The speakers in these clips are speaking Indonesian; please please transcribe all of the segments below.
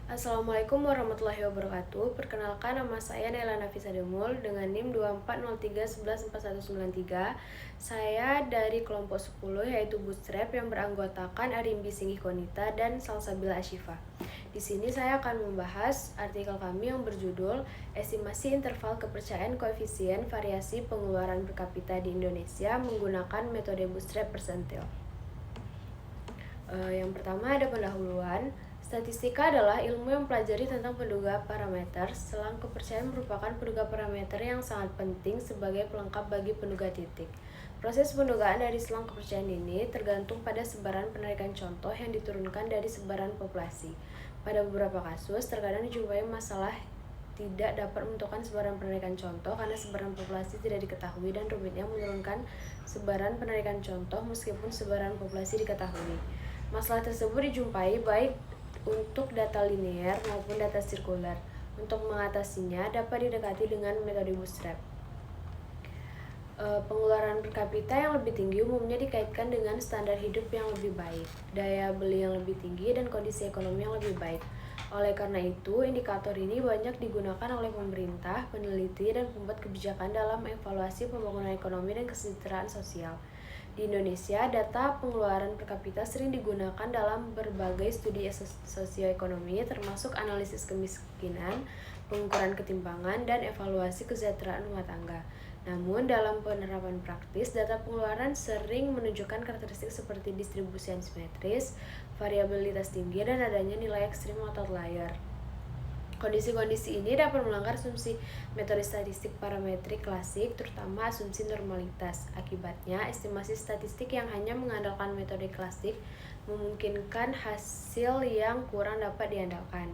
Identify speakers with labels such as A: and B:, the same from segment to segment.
A: Assalamualaikum warahmatullahi wabarakatuh. Perkenalkan, nama saya Naila Nafisa Demul dengan NIM 2403114193. Saya dari kelompok 10 yaitu Bootstrap yang beranggotakan Arimbi Singgih Konita dan Salsabila Ashifa. Di sini saya akan membahas artikel kami yang berjudul Estimasi Interval Kepercayaan Koefisien Variasi Pengeluaran Per Kapita di Indonesia menggunakan metode Bootstrap Persentil. Yang pertama ada pendahuluan. Statistika adalah ilmu yang mempelajari tentang penduga parameter. Selang kepercayaan merupakan penduga parameter yang sangat penting sebagai pelengkap bagi penduga titik. Proses pendugaan dari selang kepercayaan ini tergantung pada sebaran penarikan contoh yang diturunkan dari sebaran populasi. Pada beberapa kasus, terkadang dijumpai masalah tidak dapat menentukan sebaran penarikan contoh karena sebaran populasi tidak diketahui dan rumitnya menurunkan sebaran penarikan contoh meskipun sebaran populasi diketahui. Masalah tersebut dijumpai baik untuk data linear maupun data sirkular. Untuk mengatasinya dapat didekati dengan metode Bootstrap. Pengeluaran per kapita yang lebih tinggi umumnya dikaitkan dengan standar hidup yang lebih baik, daya beli yang lebih tinggi, dan kondisi ekonomi yang lebih baik. Oleh karena itu, indikator ini banyak digunakan oleh pemerintah, peneliti, dan pembuat kebijakan dalam evaluasi pembangunan ekonomi dan kesejahteraan sosial. Di Indonesia, data pengeluaran per kapita sering digunakan dalam berbagai studi sosioekonomi, termasuk analisis kemiskinan, pengukuran ketimpangan, dan evaluasi kesejahteraan rumah tangga. Namun, dalam penerapan praktis, data pengeluaran sering menunjukkan karakteristik seperti distribusi asimetris, variabilitas tinggi, dan adanya nilai ekstrim atau outlier. Kondisi-kondisi ini dapat melanggar asumsi metode statistik parametrik klasik, terutama asumsi normalitas. Akibatnya, estimasi statistik yang hanya mengandalkan metode klasik memungkinkan hasil yang kurang dapat diandalkan.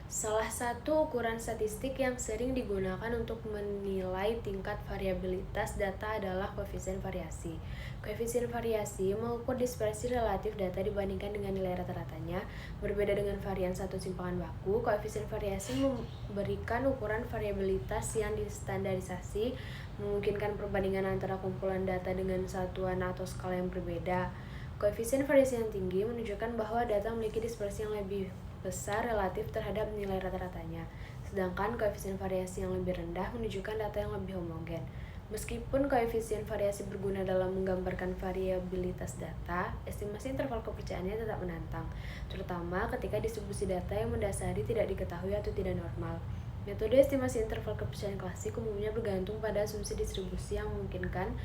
A: Salah satu ukuran statistik yang sering digunakan untuk menilai tingkat variabilitas data adalah koefisien variasi. Koefisien variasi mengukur dispersi relatif data dibandingkan dengan nilai rata-ratanya. Berbeda dengan varian satu simpangan baku, koefisien variasi memberikan ukuran variabilitas yang distandarisasi, memungkinkan perbandingan antara kumpulan data dengan satuan atau skala yang berbeda. Koefisien variasi yang tinggi menunjukkan bahwa data memiliki dispersi yang lebih besar relatif terhadap nilai rata-ratanya, sedangkan koefisien variasi yang lebih rendah menunjukkan data yang lebih homogen. Meskipun koefisien variasi berguna dalam menggambarkan variabilitas data, estimasi interval kepercayaannya tetap menantang, terutama ketika distribusi data yang mendasari tidak diketahui atau tidak normal. Metode estimasi interval kepercayaan klasik umumnya bergantung pada asumsi distribusi yang memungkinkan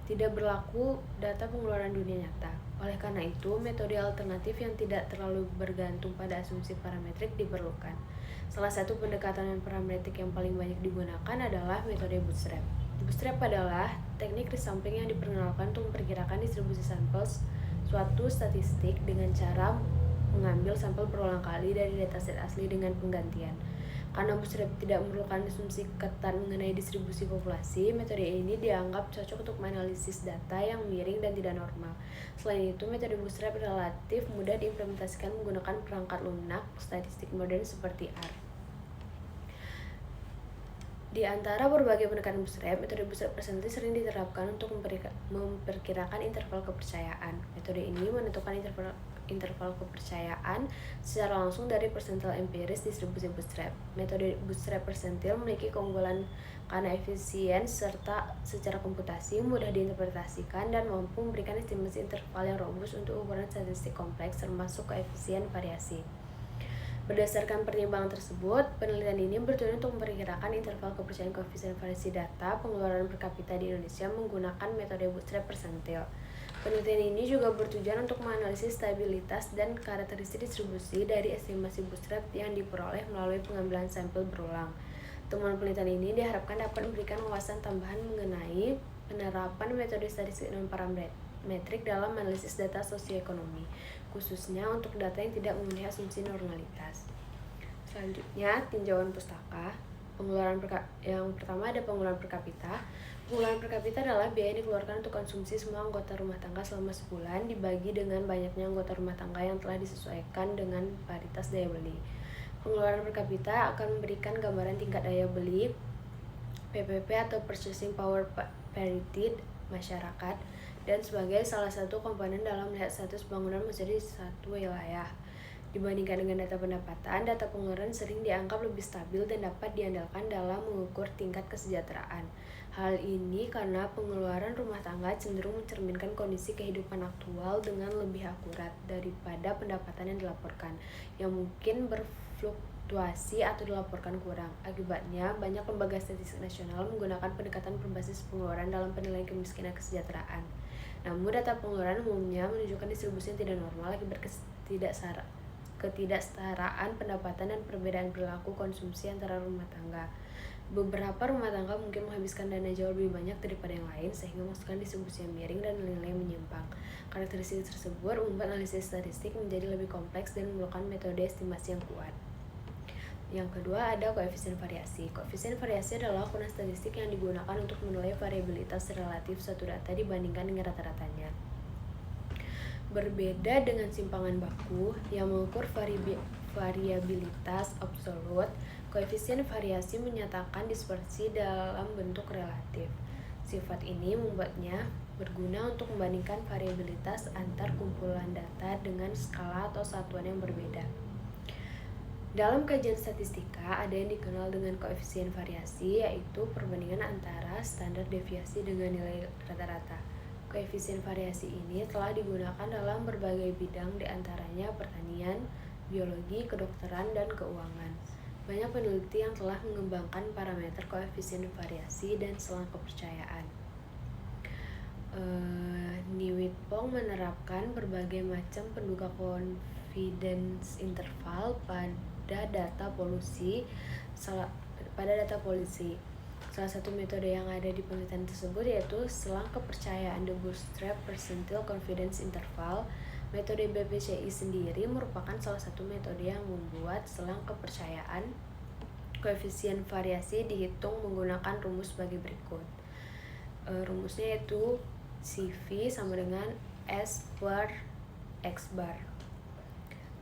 A: tidak berlaku data pengeluaran dunia nyata. Oleh karena itu, metode alternatif yang tidak terlalu bergantung pada asumsi parametrik diperlukan. Salah satu pendekatan parametrik yang paling banyak digunakan adalah metode Bootstrap. Bootstrap adalah teknik resampling yang diperkenalkan untuk memperkirakan distribusi sampel suatu statistik dengan cara mengambil sampel berulang kali dari dataset asli dengan penggantian. Karena Bootstrap tidak memerlukan asumsi ketat mengenai distribusi populasi, metode ini dianggap cocok untuk menganalisis data yang miring dan tidak normal. Selain itu, metode Bootstrap relatif mudah diimplementasikan menggunakan perangkat lunak statistik modern seperti R. Di antara berbagai pendekatan Bootstrap, metode Bootstrap persentil sering diterapkan untuk memperkirakan interval kepercayaan. Metode ini menentukan interval kepercayaan secara langsung dari persentil empiris distribusi Bootstrap. Metode Bootstrap persentil memiliki keunggulan karena efisien serta secara komputasi mudah diinterpretasikan dan mampu memberikan estimasi interval yang robust untuk ukuran statistik kompleks termasuk koefisien variasi. Berdasarkan pertimbangan tersebut, penelitian ini bertujuan untuk memperkirakan interval kepercayaan koefisien variasi data pengeluaran per kapita di Indonesia menggunakan metode Bootstrap persentil. Penelitian ini juga bertujuan untuk menganalisis stabilitas dan karakteristik distribusi dari estimasi Bootstrap yang diperoleh melalui pengambilan sampel berulang. Temuan penelitian ini diharapkan dapat memberikan wawasan tambahan mengenai penerapan metode statistik dan parametrik dalam analisis data sosioekonomi, khususnya untuk data yang tidak memenuhi asumsi normalitas. Selanjutnya, tinjauan pustaka. Yang pertama ada pengeluaran per kapita. Pengeluaran per kapita adalah biaya yang dikeluarkan untuk konsumsi semua anggota rumah tangga selama sebulan dibagi dengan banyaknya anggota rumah tangga yang telah disesuaikan dengan paritas daya beli. Pengeluaran per kapita akan memberikan gambaran tingkat daya beli PPP atau Purchasing Power Parity masyarakat dan sebagai salah satu komponen dalam melihat status bangunan menjadi satu wilayah. Dibandingkan dengan data pendapatan, data pengeluaran sering dianggap lebih stabil dan dapat diandalkan dalam mengukur tingkat kesejahteraan. Hal ini karena pengeluaran rumah tangga cenderung mencerminkan kondisi kehidupan aktual dengan lebih akurat daripada pendapatan yang dilaporkan, yang mungkin berfluktuasi atau dilaporkan kurang. Akibatnya, banyak lembaga statistik nasional menggunakan pendekatan berbasis pengeluaran dalam penilaian kemiskinan kesejahteraan. Namun, data pengeluaran umumnya menunjukkan distribusi yang tidak normal akibat ketidaksetaraan pendapatan dan perbedaan perilaku konsumsi antara rumah tangga. Beberapa rumah tangga mungkin menghabiskan dana jauh lebih banyak daripada yang lain, sehingga masukan distribusi yang miring dan nilai menyimpang. Karakteristik tersebut membuat analisis statistik menjadi lebih kompleks dan memerlukan metode estimasi yang kuat. Yang kedua, ada koefisien variasi. Koefisien variasi adalah ukuran statistik yang digunakan untuk menilai variabilitas relatif suatu data dibandingkan dengan rata-ratanya. Berbeda dengan simpangan baku yang mengukur variabilitas absolut, koefisien variasi menyatakan dispersi dalam bentuk relatif. Sifat ini membuatnya berguna untuk membandingkan variabilitas antar kumpulan data dengan skala atau satuan yang berbeda. Dalam kajian statistika, ada yang dikenal dengan koefisien variasi, yaitu perbandingan antara standar deviasi dengan nilai rata-rata. Koefisien variasi ini telah digunakan dalam berbagai bidang, diantaranya pertanian, biologi, kedokteran, dan keuangan. Banyak peneliti yang telah mengembangkan parameter koefisien variasi dan selang kepercayaan. Newitpong menerapkan berbagai macam penduga confidence interval pada data polisi. Salah satu metode yang ada di penelitian tersebut yaitu selang kepercayaan The Bootstrap Percentile Confidence Interval. Metode BPCI sendiri merupakan salah satu metode yang membuat selang kepercayaan koefisien variasi dihitung menggunakan rumus sebagai berikut. Rumusnya yaitu CV sama dengan S per X bar,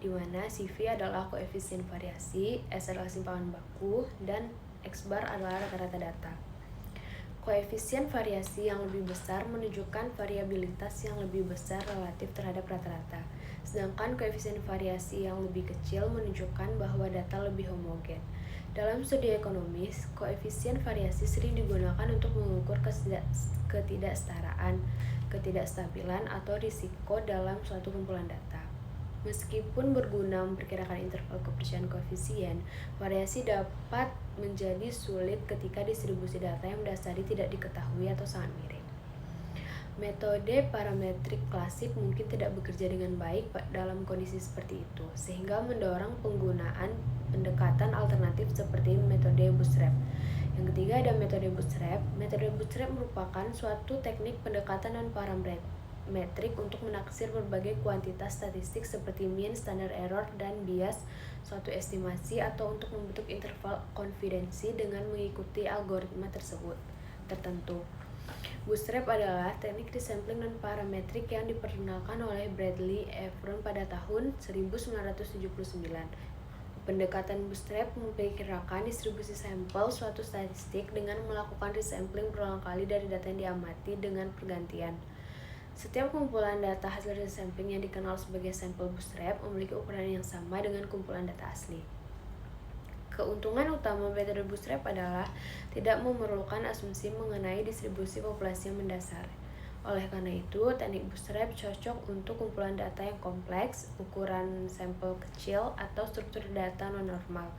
A: di mana CV adalah koefisien variasi, S adalah simpangan baku, dan X bar adalah rata-rata data. Koefisien variasi yang lebih besar menunjukkan variabilitas yang lebih besar relatif terhadap rata-rata, sedangkan koefisien variasi yang lebih kecil menunjukkan bahwa data lebih homogen. Dalam studi ekonomis, koefisien variasi sering digunakan untuk mengukur ketidaksetaraan, ketidakstabilan, atau risiko dalam suatu kumpulan data. Meskipun berguna memperkirakan interval kepercayaan koefisien, variasi dapat menjadi sulit ketika distribusi data yang mendasari tidak diketahui atau sangat miring. Metode parametrik klasik mungkin tidak bekerja dengan baik dalam kondisi seperti itu, sehingga mendorong penggunaan pendekatan alternatif seperti metode Bootstrap. Yang ketiga ada metode Bootstrap. Metode Bootstrap merupakan suatu teknik pendekatan dan parametrik untuk menaksir berbagai kuantitas statistik seperti mean, standard error, dan bias suatu estimasi atau untuk membentuk interval konfidensi dengan mengikuti algoritma tertentu. Bootstrap adalah teknik resampling dan parametrik yang diperkenalkan oleh Bradley Efron pada tahun 1979. Pendekatan Bootstrap memperkirakan distribusi sampel suatu statistik dengan melakukan resampling berulang kali dari data yang diamati dengan pergantian. Setiap kumpulan data hasil resampling yang dikenal sebagai sampel Bootstrap memiliki ukuran yang sama dengan kumpulan data asli. Keuntungan utama metode Bootstrap adalah tidak memerlukan asumsi mengenai distribusi populasi yang mendasar. Oleh karena itu, teknik Bootstrap cocok untuk kumpulan data yang kompleks, ukuran sampel kecil, atau struktur data non-normal.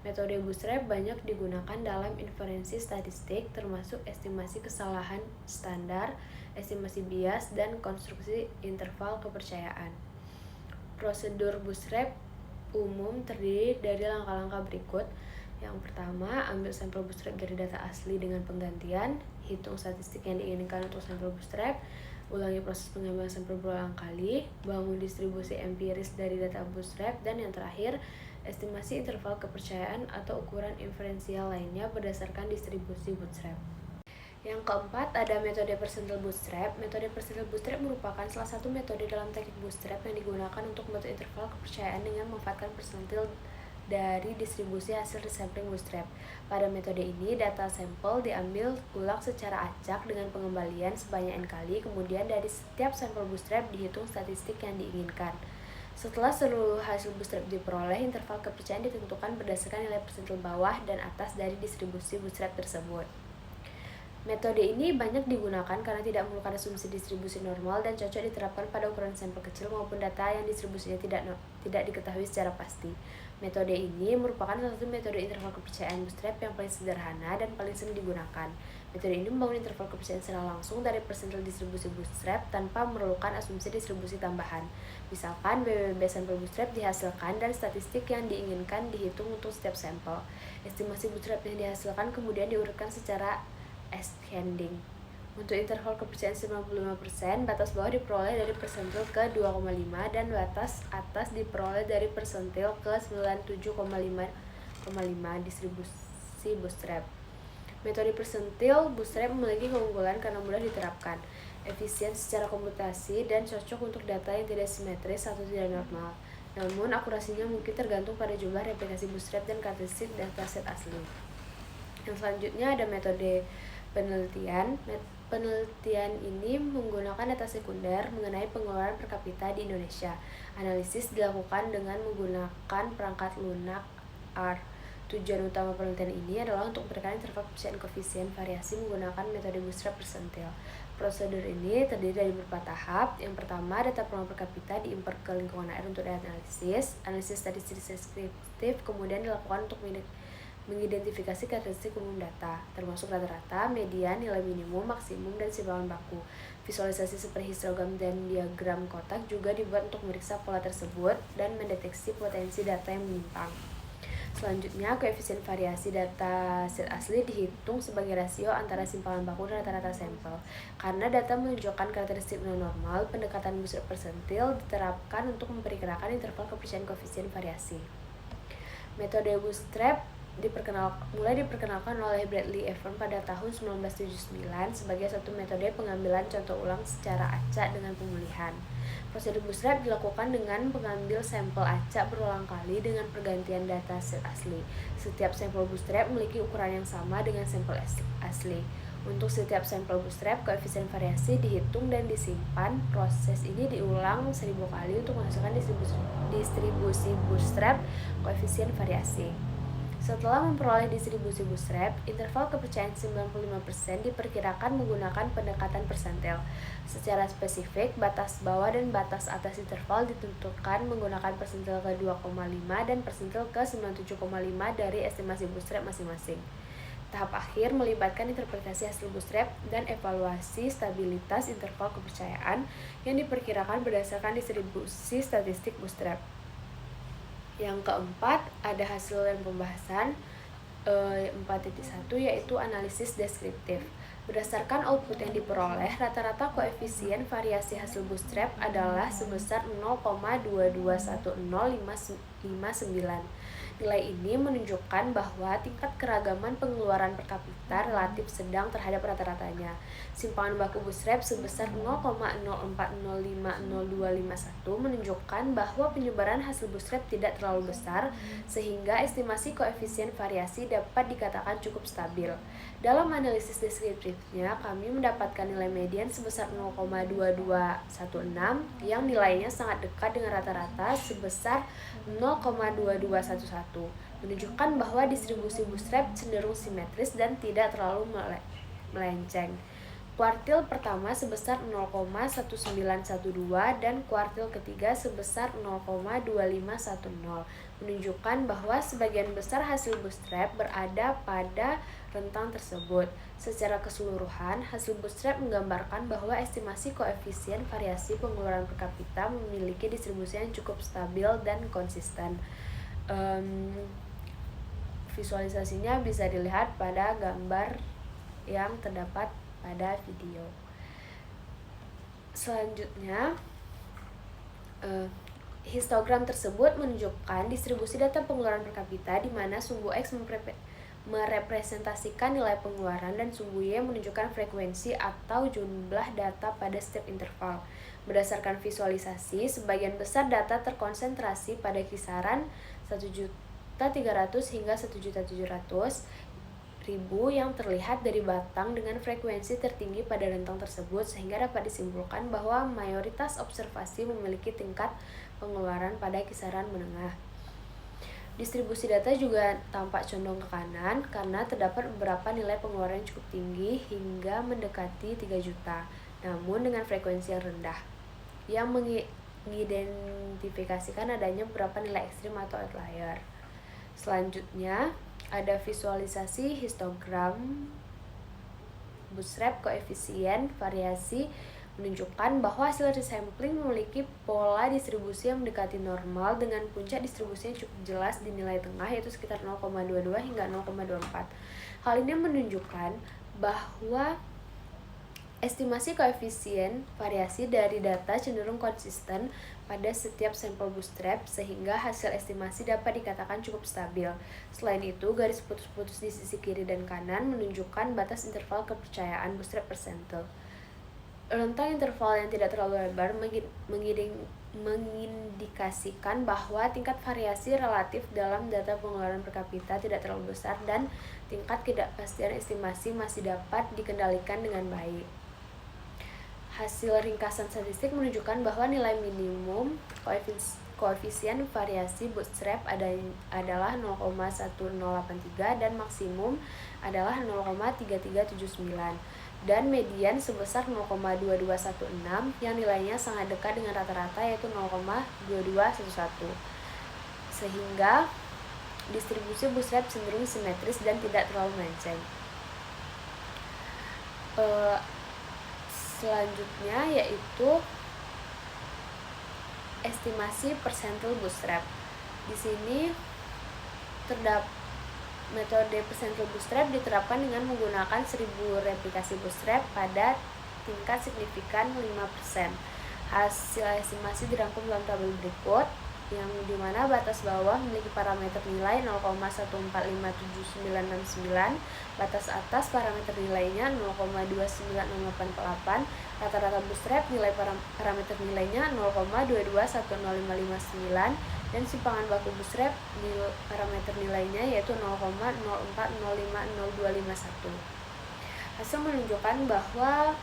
A: Metode Bootstrap banyak digunakan dalam inferensi statistik, termasuk estimasi kesalahan standar, estimasi bias, dan konstruksi interval kepercayaan. Prosedur Bootstrap umum terdiri dari langkah-langkah berikut. Yang pertama, ambil sampel Bootstrap dari data asli dengan penggantian, hitung statistik yang diinginkan untuk sampel Bootstrap, ulangi proses pengambilan sampel berulang kali, bangun distribusi empiris dari data Bootstrap, dan yang terakhir, estimasi interval kepercayaan atau ukuran inferensial lainnya berdasarkan distribusi Bootstrap. Yang keempat, ada metode percentile Bootstrap. Metode percentile Bootstrap merupakan salah satu metode dalam teknik Bootstrap yang digunakan untuk membentuk interval kepercayaan dengan memanfaatkan percentile dari distribusi hasil resampling Bootstrap. Pada metode ini, data sampel diambil ulang secara acak dengan pengembalian sebanyak n kali, kemudian dari setiap sampel Bootstrap dihitung statistik yang diinginkan. Setelah seluruh hasil bootstrap diperoleh, interval kepercayaan ditentukan berdasarkan nilai persentil bawah dan atas dari distribusi bootstrap tersebut. Metode ini banyak digunakan karena tidak memerlukan asumsi distribusi normal dan cocok diterapkan pada ukuran sampel kecil maupun data yang distribusinya tidak diketahui secara pasti. Metode ini merupakan salah satu metode interval kepercayaan bootstrap yang paling sederhana dan paling sering digunakan. Metode ini membangun interval kepercayaan secara langsung dari persentil distribusi bootstrap tanpa memerlukan asumsi distribusi tambahan. Misalkan BBB sampel bootstrap dihasilkan dan statistik yang diinginkan dihitung untuk setiap sampel. Estimasi bootstrap yang dihasilkan kemudian diurutkan secara ascending. Untuk interval kepercayaan 95%, batas bawah diperoleh dari persentil ke 2,5 dan batas atas diperoleh dari persentil ke 97,5 distribusi bootstrap. Metode persentil bootstrap memiliki keunggulan karena mudah diterapkan, efisien secara komputasi, dan cocok untuk data yang tidak simetris atau tidak normal. Namun, akurasinya mungkin tergantung pada jumlah replikasi bootstrap dan karakteristik dataset asli. Yang selanjutnya ada metode penelitian. Penelitian ini menggunakan data sekunder mengenai pengeluaran per kapita di Indonesia. Analisis dilakukan dengan menggunakan perangkat lunak R. Tujuan utama penelitian ini adalah untuk memberikan interval kepercayaan koefisien variasi menggunakan metode bootstrap persentil. Prosedur ini terdiri dari beberapa tahap. Yang pertama, data pengeluaran per kapita diimport ke lingkungan R untuk dianalisis. Analisis statistik deskriptif kemudian dilakukan untuk mengidentifikasi karakteristik umum data, termasuk rata-rata, median, nilai minimum, maksimum, dan simpangan baku. Visualisasi seperti histogram dan diagram kotak juga dibuat untuk memeriksa pola tersebut dan mendeteksi potensi data yang menyimpang. Selanjutnya, koefisien variasi data set asli dihitung sebagai rasio antara simpangan baku dan rata-rata sampel. Karena data menunjukkan karakteristik normal, pendekatan bootstrap persentil diterapkan untuk memperkirakan interval kepercayaan koefisien variasi. Metode bootstrap mulai diperkenalkan oleh Bradley Evans pada tahun 1979 sebagai suatu metode pengambilan contoh ulang secara acak dengan pemulihan. Prosedur bootstrap dilakukan dengan mengambil sampel acak berulang kali dengan pergantian data set asli. Setiap sampel bootstrap memiliki ukuran yang sama dengan sampel asli. Untuk setiap sampel bootstrap, koefisien variasi dihitung dan disimpan. Proses ini diulang 1000 kali untuk menghasilkan distribusi bootstrap koefisien variasi. Setelah memperoleh distribusi bootstrap, interval kepercayaan 95% diperkirakan menggunakan pendekatan persentil. Secara spesifik, batas bawah dan batas atas interval ditentukan menggunakan persentil ke 2,5 dan persentil ke 97,5 dari estimasi bootstrap masing-masing. Tahap akhir melibatkan interpretasi hasil bootstrap dan evaluasi stabilitas interval kepercayaan yang diperkirakan berdasarkan distribusi statistik bootstrap. Yang keempat, ada hasil dan pembahasan 4.1 yaitu analisis deskriptif. Berdasarkan output yang diperoleh, rata-rata koefisien variasi hasil bootstrap adalah sebesar 0,221059. Nilai ini menunjukkan bahwa tingkat keragaman pengeluaran per kapita relatif sedang terhadap rata-ratanya. Simpangan baku bootstrap sebesar 0,04050251 menunjukkan bahwa penyebaran hasil bootstrap tidak terlalu besar, sehingga estimasi koefisien variasi dapat dikatakan cukup stabil. Dalam analisis deskriptifnya, kami mendapatkan nilai median sebesar 0,2216 yang nilainya sangat dekat dengan rata-rata sebesar 0,2211, menunjukkan bahwa distribusi bootstrap cenderung simetris dan tidak terlalu melenceng. Kuartil pertama sebesar 0,1912 dan kuartil ketiga sebesar 0,2510, menunjukkan bahwa sebagian besar hasil bootstrap berada pada rentang tersebut. Secara keseluruhan, hasil bootstrap menggambarkan bahwa estimasi koefisien variasi pengeluaran per kapita memiliki distribusi yang cukup stabil dan konsisten. Visualisasinya bisa dilihat pada gambar yang terdapat pada video. Selanjutnya, histogram tersebut menunjukkan distribusi data pengeluaran per kapita di mana sumbu X merepresentasikan nilai pengeluaran dan sumbu Y menunjukkan frekuensi atau jumlah data pada setiap interval. Berdasarkan visualisasi, sebagian besar data terkonsentrasi pada kisaran 1.300.000 hingga 1.700.000 yang terlihat dari batang dengan frekuensi tertinggi pada rentang tersebut, sehingga dapat disimpulkan bahwa mayoritas observasi memiliki tingkat pengeluaran pada kisaran menengah. Distribusi data juga tampak condong ke kanan karena terdapat beberapa nilai pengeluaran yang cukup tinggi hingga mendekati 3 juta, namun dengan frekuensi yang rendah, yang mengidentifikasikan adanya beberapa nilai ekstrim atau outlier. Selanjutnya, ada visualisasi histogram bootstrap koefisien variasi menunjukkan bahwa hasil resampling memiliki pola distribusi yang mendekati normal dengan puncak distribusi yang cukup jelas di nilai tengah yaitu sekitar 0,22 hingga 0,24. Hal ini menunjukkan bahwa estimasi koefisien variasi dari data cenderung konsisten pada setiap sampel bootstrap sehingga hasil estimasi dapat dikatakan cukup stabil. Selain itu, garis putus-putus di sisi kiri dan kanan menunjukkan batas interval kepercayaan bootstrap persentil. Rentang interval yang tidak terlalu lebar mengindikasikan bahwa tingkat variasi relatif dalam data pengeluaran per kapita tidak terlalu besar dan tingkat ketidakpastian estimasi masih dapat dikendalikan dengan baik. Hasil ringkasan statistik menunjukkan bahwa nilai minimum koefisien variasi bootstrap adalah 0,1083 dan maksimum adalah 0,3379 dan median sebesar 0,2216 yang nilainya sangat dekat dengan rata-rata yaitu 0,2211 sehingga distribusi bootstrap cenderung simetris dan tidak terlalu melenceng. Selanjutnya yaitu estimasi persentil bootstrap. Di sini terdapat metode persentil bootstrap diterapkan dengan menggunakan 1000 replikasi bootstrap pada tingkat signifikan 5%. Hasil estimasi dirangkum dalam tabel berikut, yang dimana batas bawah memiliki parameter nilai 0,145799, batas atas parameter nilainya 0,29688, rata-rata bootstrap nilai parameter nilainya 0,221059, dan simpangan baku bootstrap parameter nilainya yaitu 0,04050251. Hasil menunjukkan bahwa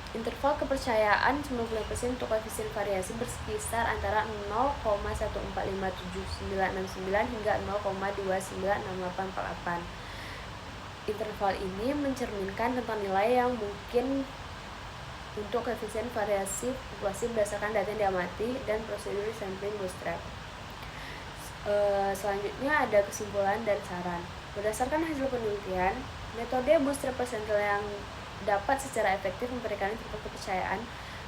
A: interval kepercayaan 90% untuk koefisien variasi berkisar antara 0,145799 hingga 0,296848. Interval ini mencerminkan rentang nilai yang mungkin untuk koefisien variasi populasi berdasarkan data yang diamati dan prosedur sampling bootstrap. Selanjutnya ada kesimpulan dan saran. Berdasarkan hasil penelitian, metode bootstrap persentil yang dapat secara efektif memberikan interval kepercayaan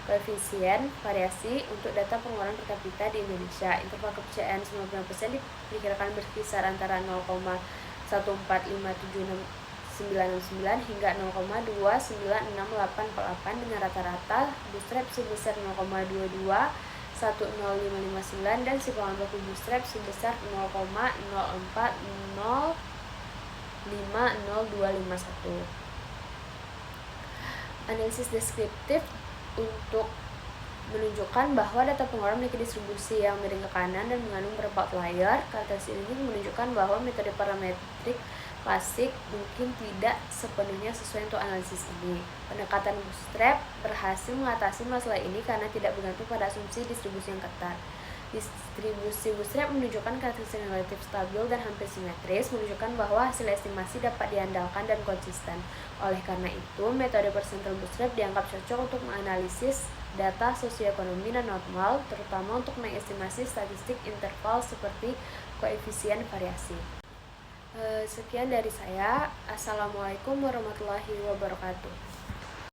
A: koefisien variasi untuk data pengeluaran per kapita di Indonesia. Interval kepercayaan 90% diperkirakan berkisar antara 0,145799 hingga 0,296848 dengan rata-rata bootstrap sebesar 0,221059 dan simpangan baku bootstrap sebesar 0,04050251. Analisis deskriptif untuk menunjukkan bahwa data pengeluaran memiliki distribusi yang miring ke kanan dan mengandung beberapa outlier. Karakteristik ini menunjukkan bahwa metode parametrik klasik mungkin tidak sepenuhnya sesuai untuk analisis ini. Pendekatan bootstrap berhasil mengatasi masalah ini karena tidak bergantung pada asumsi distribusi yang ketat. Distribusi bootstrap menunjukkan karakteristik relatif stabil dan hampir simetris, menunjukkan bahwa hasil estimasi dapat diandalkan dan konsisten. Oleh karena itu, metode persentil bootstrap dianggap cocok untuk menganalisis data sosioekonomi dan normal, terutama untuk mengestimasi statistik interval seperti koefisien variasi. Sekian dari saya. Assalamualaikum warahmatullahi wabarakatuh.